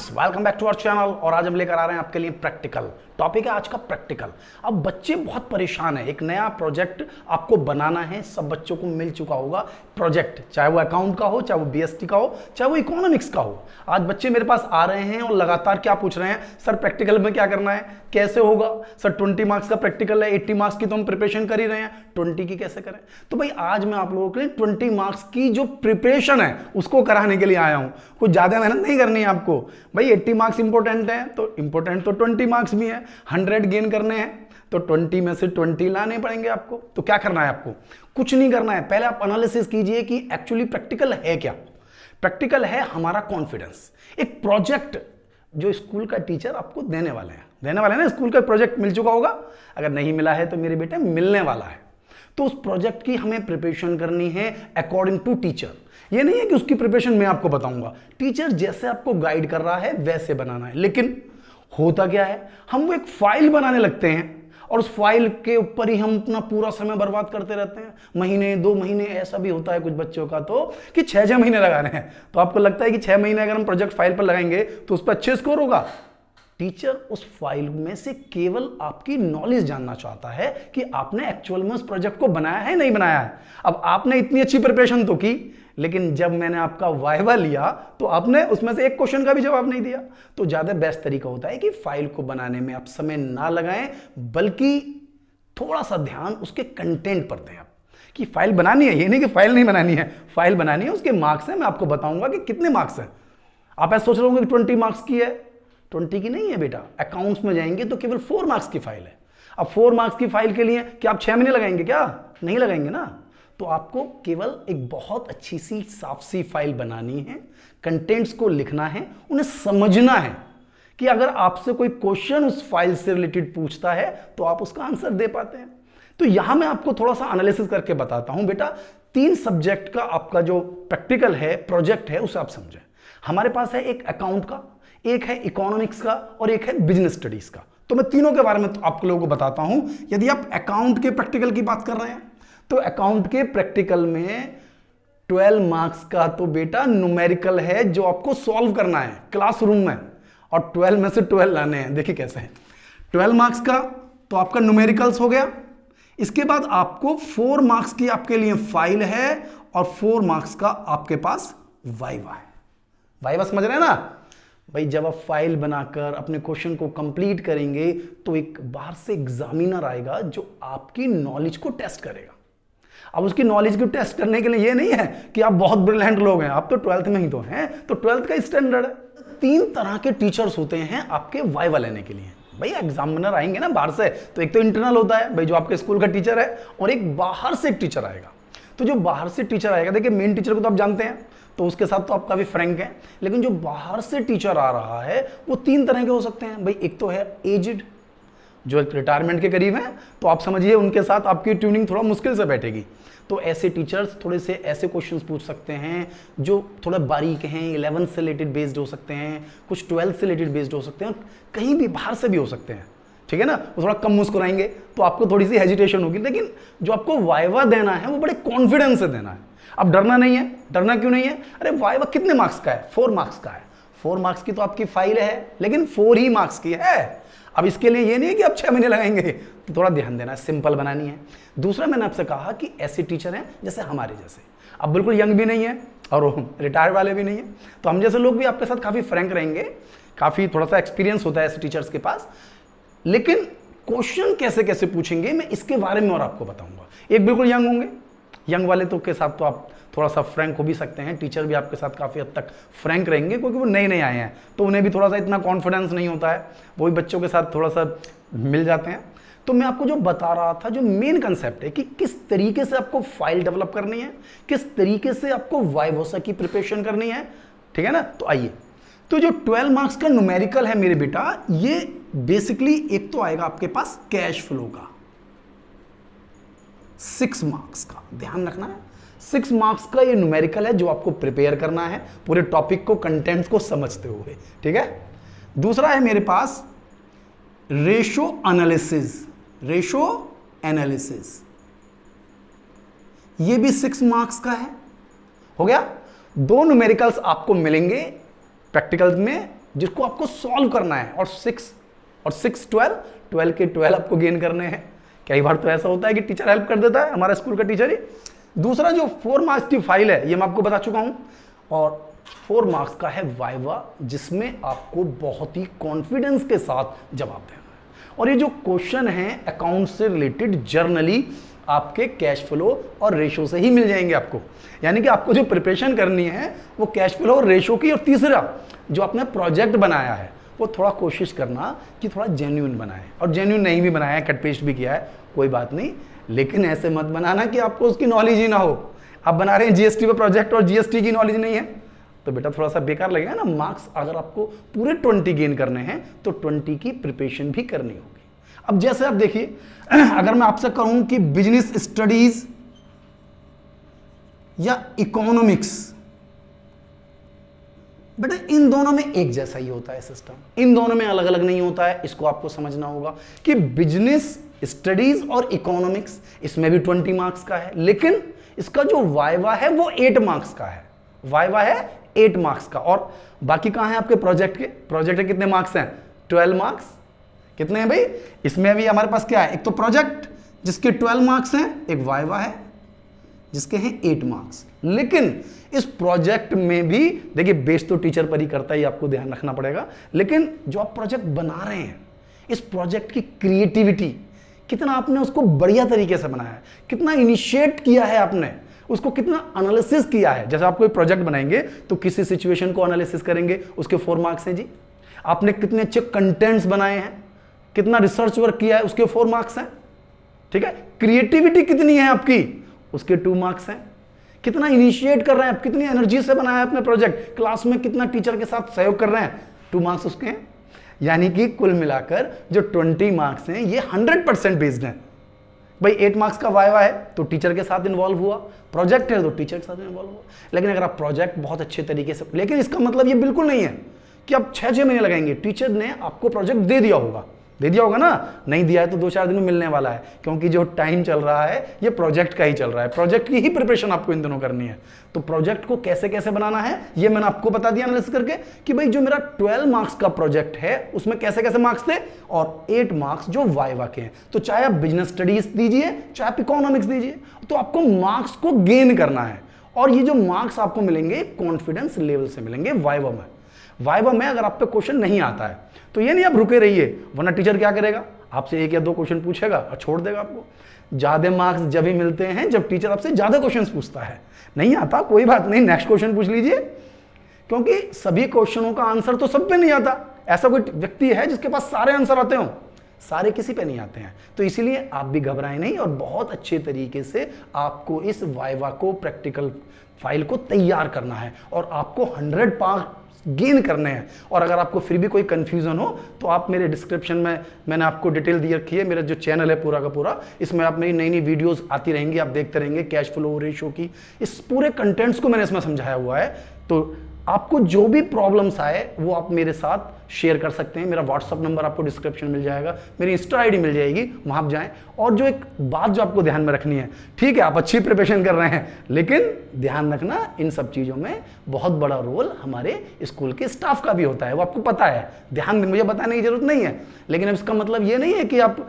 Friends, welcome back to our channel. और आज हम लेकर आ रहे हैं आपके लिए प्रैक्टिकल टॉपिक है आज का प्रैक्टिकल। अब बच्चे बहुत परेशान हैं, एक नया प्रोजेक्ट आपको बनाना है। सब बच्चों को मिल चुका होगा प्रोजेक्ट, चाहे वो अकाउंट का हो, चाहे वो बीएसटी का हो, चाहे वो इकोनॉमिक्स का हो। आज बच्चे मेरे पास आ रहे हैं और लगातार क्या पूछ रहे हैं, सर प्रैक्टिकल में क्या करना है, कैसे होगा सर। 20 मार्क्स का प्रैक्टिकल है, 80 मार्क्स की तो हम प्रिपरेशन कर ही रहे हैं, 20 की कैसे करें। तो भाई आज मैं आप लोगों के लिए 20 मार्क्स की जो प्रिपरेशन है उसको कराने के लिए आया हूं। कुछ ज्यादा मेहनत नहीं करनी है आपको। भाई 80 मार्क्स इंपॉर्टेंट है तो इंपॉर्टेंट तो 20 मार्क्स भी है। 100 गेन करने हैं तो 20 में से 20 लाने पड़ेंगे आपको। तो क्या करना है आपको, कुछ नहीं करना है। पहले आप एनालिसिस कीजिए कि एक्चुअली प्रैक्टिकल है क्या। प्रैक्टिकल है हमारा कॉन्फिडेंस, एक प्रोजेक्ट जो स्कूल का टीचर आपको देने वाले हैं ना। स्कूल का प्रोजेक्ट मिल चुका होगा, अगर नहीं मिला है तो मेरे बेटे मिलने वाला है। तो उस प्रोजेक्ट की हमें प्रिपरेशन करनी है अकॉर्डिंग टू टीचर। ये नहीं है कि उसकी प्रिपरेशन मैं आपको बताऊंगा, टीचर जैसे आपको गाइड कर रहा है वैसे बनाना है। लेकिन होता क्या है, हम वो एक फाइल बनाने लगते हैं और उस फाइल के ऊपर ही हम अपना पूरा समय बर्बाद करते रहते हैं। महीने 2 महीने, ऐसा भी होता है कुछ बच्चों का तो कि 6-6 महीने लगा रहे हैं। तो आपको लगता है कि 6 महीने अगर हम प्रोजेक्ट फाइल पर लगाएंगे तो उस पर अच्छे स्कोर होगा। टीचर उस फाइल में से केवल आपकी नॉलेज जानना चाहता है कि आपने एक्चुअल में उस प्रोजेक्ट को बनाया है नहीं बनाया है। अब आपने इतनी अच्छी प्रिपरेशन तो की, लेकिन जब मैंने आपका वाइवा लिया तो आपने उसमें से एक क्वेश्चन का भी जवाब नहीं दिया। तो ज्यादा बेस्ट तरीका होता है कि फाइल को बनाने में आप समय ना लगाएं, बल्कि थोड़ा सा ध्यान उसके कंटेंट पर दें। आप कि फाइल बनानी है, ये नहीं कि फाइल नहीं बनानी है, फाइल बनानी है, उसके मार्क्स हैं। मैं आपको बताऊंगा कि कितने मार्क्स हैं। आप ऐसा सोच रहे होंगे कि 20 मार्क्स की है, 20 की नहीं है बेटा। अकाउंट्स में जाएंगे तो केवल 4 मार्क्स की फाइल है। अब 4 मार्क्स की फाइल के लिए क्या आप 6 महीने लगाएंगे, क्या नहीं लगाएंगे ना। तो आपको केवल एक बहुत अच्छी सी साफ सी फाइल बनानी है, कंटेंट्स को लिखना है, उन्हें समझना है कि अगर आपसे कोई क्वेश्चन उस फाइल से रिलेटेड पूछता है तो आप उसका आंसर दे पाते हैं। तो यहां मैं आपको थोड़ा सा एनालिसिस करके बताता हूं बेटा। 3 सब्जेक्ट का आपका जो प्रैक्टिकल है, प्रोजेक्ट है, उसे आप समझें। हमारे पास है एक अकाउंट का, एक है इकोनॉमिक्स का और एक है बिजनेस स्टडीज का। तो मैं तीनों के बारे में तो आप लोगों को बताता हूं। यदि आप अकाउंट के प्रैक्टिकल की बात कर रहे हैं तो अकाउंट के प्रैक्टिकल में 12 मार्क्स का तो बेटा न्यूमेरिकल है जो आपको सॉल्व करना है क्लासरूम में, और 12 में से 12 लाने हैं। देखिए कैसे है। 12 मार्क्स का तो आपका न्यूमेरिकल्स हो गया। इसके बाद आपको 4 मार्क्स की आपके लिए फाइल है और 4 मार्क्स का आपके पास वाइवा है। वाइवा समझ रहे हैं ना भाई। जब आप फाइल बनाकर अपने क्वेश्चन को कंप्लीट करेंगे तो एक बाहर से एग्जामिनर आएगा जो आपकी नॉलेज को टेस्ट करेगा। अब उसकी नॉलेज को टेस्ट करने के लिए ये नहीं है कि आप बहुत ब्रिलियंट लोग हैं, आप तो 12th में ही तो हैं, तो 12th का स्टैंडर्ड है। 3 तरह के टीचर्स होते हैं आपके वाइवा लेने के लिए। भाई एग्जामिनर आएंगे ना बाहर से, तो एक तो इंटरनल होता है भाई जो आपके स्कूल का टीचर है, और एक बाहर से एक टीचर आएगा। तो जो बाहर से टीचर आएगा, देखिए मेन टीचर को तो आप जानते हैं, तो उसके साथ तो आप काफी फ्रैंक हैं। लेकिन जो बाहर से टीचर आ रहा है वो 3 तरह के हो सकते हैं भाई। एक तो है एज्ड, जो रिटायरमेंट के करीब है, तो आप समझिए उनके साथ आपकी ट्यूनिंग थोड़ा मुश्किल से बैठेगी। तो ऐसे टीचर्स थोड़े से ऐसे क्वेश्चंस पूछ सकते हैं जो थोड़ा बारीक हैं, 11th से रिलेटेड बेस्ड हो सकते हैं, कुछ 12th से रिलेटेड बेस्ड हो सकते हैं, कहीं भी बाहर से भी हो सकते हैं। ठीक है ना। वो थोड़ा कम मुस्कुराएंगे तो आपको थोड़ी सी हेजिटेशन होगी, लेकिन जो आपको वाइवा देना है वो बड़े कॉन्फिडेंस से देना है। अब डरना नहीं है। डरना क्यों नहीं है, अरे वाइवा कितने मार्क्स का है, 4 मार्क्स का है। 4 मार्क्स की तो आपकी फाइल है, लेकिन 4 ही मार्क्स की है। अब इसके लिए ये नहीं है कि आप 6 महीने लगाएंगे, तो थोड़ा ध्यान देना है, सिंपल बनानी है। दूसरा, मैंने आपसे कहा कि ऐसे टीचर हैं जैसे हमारे जैसे, अब बिल्कुल यंग भी नहीं है और रिटायर वाले भी नहीं है, तो हम जैसे लोग भी आपके साथ काफी फ्रैंक रहेंगे, काफी थोड़ा सा एक्सपीरियंस होता है ऐसे टीचर्स के पास। लेकिन क्वेश्चन कैसे कैसे पूछेंगे मैं इसके बारे में और आपको बताऊंगा। एक बिल्कुल यंग होंगे, यंग वाले तो के साथ तो आप थोड़ा सा फ्रैंक हो भी सकते हैं, टीचर भी आपके साथ काफ़ी हद तक फ्रैंक रहेंगे, क्योंकि वो नए नए आए हैं तो उन्हें भी थोड़ा सा इतना कॉन्फिडेंस नहीं होता है, वो भी बच्चों के साथ थोड़ा सा मिल जाते हैं। तो मैं आपको जो बता रहा था, जो मेन कंसेप्ट है कि किस तरीके से आपको फाइल डेवलप करनी है, किस तरीके से आपको वाइवोसा की प्रिपरेशन करनी है। ठीक है ना। तो आइए, तो जो 12 मार्क्स का न्यूमेरिकल है मेरे बेटा, ये बेसिकली एक तो आएगा आपके पास कैश फ्लो का, 6 मार्क्स का, ध्यान रखना है। 6 मार्क्स का ये न्यूमेरिकल है जो आपको प्रिपेयर करना है पूरे टॉपिक को, कंटेंट्स को समझते हुए। ठीक है। दूसरा है मेरे पास रेशो एनालिसिस। रेशो एनालिसिस ये भी 6 मार्क्स का है। हो गया। 2 न्यूमेरिकल्स आपको मिलेंगे प्रैक्टिकल में जिसको आपको सॉल्व करना है, और 6 12, 12 के 12 आपको गेन करने हैं। कई बार तो ऐसा होता है कि टीचर हेल्प कर देता है, हमारा स्कूल का टीचर ही। दूसरा जो 4 मार्क्स की फाइल है, ये मैं आपको बता चुका हूं, और 4 मार्क्स का है वाइवा, जिसमें आपको बहुत ही कॉन्फिडेंस के साथ जवाब देना है। और ये जो क्वेश्चन है अकाउंट से रिलेटेड जर्नली आपके कैश फ्लो और रेशो से ही मिल जाएंगे आपको। यानी कि आपको जो प्रिपरेशन करनी है वो कैश फ्लो और रेशो की, और तीसरा जो आपने प्रोजेक्ट बनाया है वो थोड़ा कोशिश करना कि थोड़ा जेन्युइन बनाए, और जेन्युइन नहीं भी बनाया है, कट पेस्ट भी किया है, कोई बात नहीं, लेकिन ऐसे मत बनाना कि आपको उसकी नॉलेज ही ना हो। आप बना रहे हैं जीएसटी पे प्रोजेक्ट और जीएसटी की नॉलेज नहीं है, तो बेटा थोड़ा सा बेकार लगेगा ना। मार्क्स अगर आपको पूरे 20 गेन करने हैं तो 20 की प्रिपरेशन भी करनी होगी। अब जैसे आप देखिए, अगर मैं आपसे कहूं कि बिजनेस स्टडीज या इकोनॉमिक्स, बेटा इन दोनों में एक जैसा ही होता है सिस्टम, इन दोनों में अलग अलग नहीं होता है। इसको आपको समझना होगा कि बिजनेस स्टडीज और इकोनॉमिक्स, इसमें भी 20 मार्क्स का है, लेकिन इसका जो वाइवा है वो 8 मार्क्स का है। वाइवा है 8 मार्क्स का, और बाकी कहां है आपके प्रोजेक्ट के? प्रोजेक्ट के कितने मार्क्स हैं? 12 मार्क्स। कितने हैं भाई? इसमें भी हमारे पास क्या है? एक तो प्रोजेक्ट जिसके 12 मार्क्स हैं, एक वाइवा है जिसके हैं 8 मार्क्स। लेकिन इस प्रोजेक्ट में भी देखिए, बेस तो टीचर पर ही करता है, आपको ध्यान रखना पड़ेगा, लेकिन जो आप प्रोजेक्ट बना रहे हैं, इस प्रोजेक्ट की क्रिएटिविटी कितना आपने उसको बढ़िया तरीके से बनाया है, कितना इनिशिएट किया है आपने, उसको कितना एनालिसिस किया है। जैसे आप कोई प्रोजेक्ट बनाएंगे तो किसी सिचुएशन को एनालिसिस करेंगे, उसके 4 मार्क्स हैं जी। आपने कितने अच्छे कंटेंट्स बनाए हैं, कितना रिसर्च वर्क किया है, उसके 4 मार्क्स हैं। ठीक है, क्रिएटिविटी कितनी है आपकी, उसके 2 मार्क्स हैं। कितना इनिशिएट कर रहे हैं आप, कितनी एनर्जी से बनाया है अपने प्रोजेक्ट, क्लास में कितना टीचर के साथ सहयोग कर रहे हैं, 2 मार्क्स उसके हैं। यानी कि कुल मिलाकर जो 20 मार्क्स हैं ये 100% बेस्ड हैं। भाई 8 मार्क्स का वाइवा है तो टीचर के साथ इन्वॉल्व हुआ, प्रोजेक्ट है तो टीचर के साथ इन्वॉल्व हुआ। लेकिन अगर आप प्रोजेक्ट बहुत अच्छे तरीके से, लेकिन इसका मतलब ये बिल्कुल नहीं है कि आप 6-6 महीने लगाएंगे। टीचर ने आपको प्रोजेक्ट दे दिया होगा ना, नहीं दिया है तो 2-4 दिन में मिलने वाला है, क्योंकि जो टाइम चल रहा है ये प्रोजेक्ट का ही चल रहा है। प्रोजेक्ट की ही प्रिपरेशन आपको इन दिनों करनी है। तो प्रोजेक्ट को कैसे कैसे बनाना है ये मैंने आपको बता दिया एनालिसिस करके, कि भाई जो मेरा 12 मार्क्स का प्रोजेक्ट है उसमें कैसे कैसे मार्क्स थे, और 8 मार्क्स जो वाइवा के हैं। तो चाहे आप बिजनेस स्टडीज दीजिए, चाहे आप इकोनॉमिक्स दीजिए, तो आपको मार्क्स को गेन करना है। और ये जो मार्क्स आपको मिलेंगे कॉन्फिडेंस लेवल से मिलेंगे वाइवा में। वाइवा में अगर आप पे क्वेश्चन नहीं आता है तो ये नहीं आप रुके रहिए, वरना टीचर क्या करेगा, आपसे 1 या 2 क्वेश्चन पूछेगा और छोड़ देगा आपको। ज्यादा मार्क्स जब भी मिलते हैं जब टीचर आपसे ज्यादा क्वेश्चन पूछता है। नहीं आता कोई बात नहीं, नेक्स्ट क्वेश्चन पूछ लीजिए, क्योंकि सभी क्वेश्चनों का आंसर तो सब पे नहीं आता। ऐसा कोई व्यक्ति है जिसके पास सारे आंसर आते हो? सारे किसी पे नहीं आते हैं। तो इसीलिए आप भी घबराएं नहीं, और बहुत अच्छे तरीके से आपको इस वाइवा को, प्रैक्टिकल फाइल को तैयार करना है, और आपको 100 मार्क्स गेन करने हैं। और अगर आपको फिर भी कोई कंफ्यूजन हो तो आप मेरे डिस्क्रिप्शन में मैंने आपको डिटेल दी रखी है, मेरा जो चैनल है पूरा का पूरा, इसमें आप मेरी नई नई वीडियोस आती रहेंगी, आप देखते रहेंगे कैश फ्लो रेशो की, इस पूरे कंटेंट्स को मैंने इसमें समझाया हुआ है। तो आपको जो भी प्रॉब्लम्स आए वो आप मेरे साथ शेयर कर सकते हैं। मेरा व्हाट्सअप नंबर आपको डिस्क्रिप्शन मिल जाएगा, मेरी इंस्टा आईडी मिल जाएगी, वहां आप जाएं। और जो एक बात जो आपको ध्यान में रखनी है, ठीक है आप अच्छी प्रिपरेशन कर रहे हैं, लेकिन ध्यान रखना इन सब चीजों में बहुत बड़ा रोल हमारे स्कूल के स्टाफ का भी होता है, वो आपको पता है, ध्यान मुझे बताने की जरूरत नहीं है। लेकिन अब इसका मतलब ये नहीं है कि आप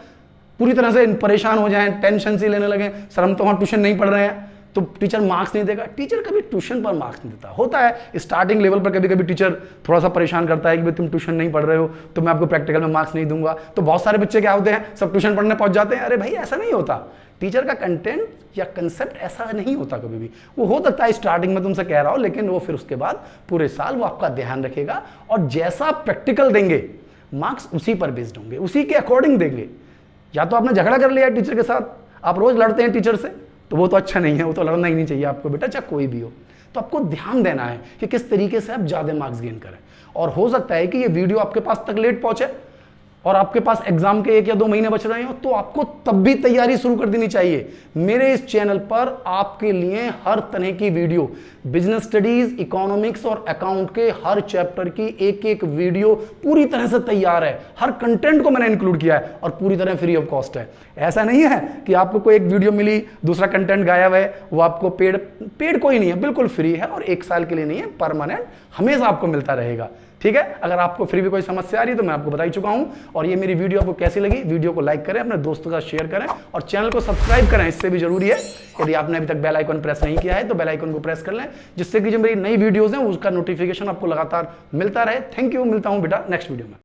पूरी तरह से परेशान हो जाएं, टेंशन से लेने लगे, सर हम तो वहां ट्यूशन नहीं पढ़ रहे हैं तो टीचर मार्क्स नहीं देगा। टीचर कभी ट्यूशन पर मार्क्स नहीं देता, होता है स्टार्टिंग लेवल पर कभी कभी टीचर थोड़ा सा परेशान करता है कि भाई तुम ट्यूशन नहीं पढ़ रहे हो तो मैं आपको प्रैक्टिकल में मार्क्स नहीं दूंगा। तो बहुत सारे बच्चे क्या होते हैं, सब ट्यूशन पढ़ने पहुंच जाते हैं। अरे भाई ऐसा नहीं होता, टीचर का कंटेंट या कंसेप्ट ऐसा नहीं होता कभी भी। वो हो सकता है स्टार्टिंग में तुमसे कह रहा हो, लेकिन वो फिर उसके बाद पूरे साल वो आपका ध्यान रखेगा, और जैसा आप प्रैक्टिकल देंगे मार्क्स उसी पर बेस्ड होंगे, उसी के अकॉर्डिंग देंगे। या तो आपने झगड़ा कर लिया टीचर के साथ, आप रोज लड़ते हैं टीचर से, तो वो तो अच्छा नहीं है, वो तो लड़ना ही नहीं चाहिए आपको बेटा, चाहे कोई भी हो। तो आपको ध्यान देना है कि किस तरीके से आप ज्यादा मार्क्स गेन करें। और हो सकता है कि ये वीडियो आपके पास तक लेट पहुंचे और आपके पास एग्जाम के 1 या 2 महीने बच रहे हो, तो आपको तब भी तैयारी शुरू कर देनी चाहिए। मेरे इस चैनल पर आपके लिए हर तरह की वीडियो, बिजनेस स्टडीज, इकोनॉमिक्स और अकाउंट के हर चैप्टर की एक वीडियो पूरी तरह से तैयार है। हर कंटेंट को मैंने इंक्लूड किया है और पूरी तरह फ्री ऑफ कॉस्ट है। ऐसा नहीं है कि आपको कोई एक वीडियो मिली, दूसरा कंटेंट गायब है, वो आपको पेड कोई नहीं है, बिल्कुल फ्री है, और 1 साल के लिए नहीं है, परमानेंट हमेशा आपको मिलता रहेगा। ठीक है। अगर आपको फिर भी कोई समस्या आ रही है तो मैं आपको बता ही चुका हूं। और ये मेरी वीडियो आपको कैसी लगी, वीडियो को लाइक करें, अपने दोस्तों के साथ शेयर करें और चैनल को सब्सक्राइब करें, इससे भी जरूरी है। यदि आपने अभी तक बेल आइकन प्रेस नहीं किया है तो बेल आइकन को प्रेस कर लें, जिससे कि जो मेरी नई वीडियोस हैं उसका नोटिफिकेशन आपको लगातार मिलता रहे। थैंक यू, मिलता हूं बेटा नेक्स्ट वीडियो में।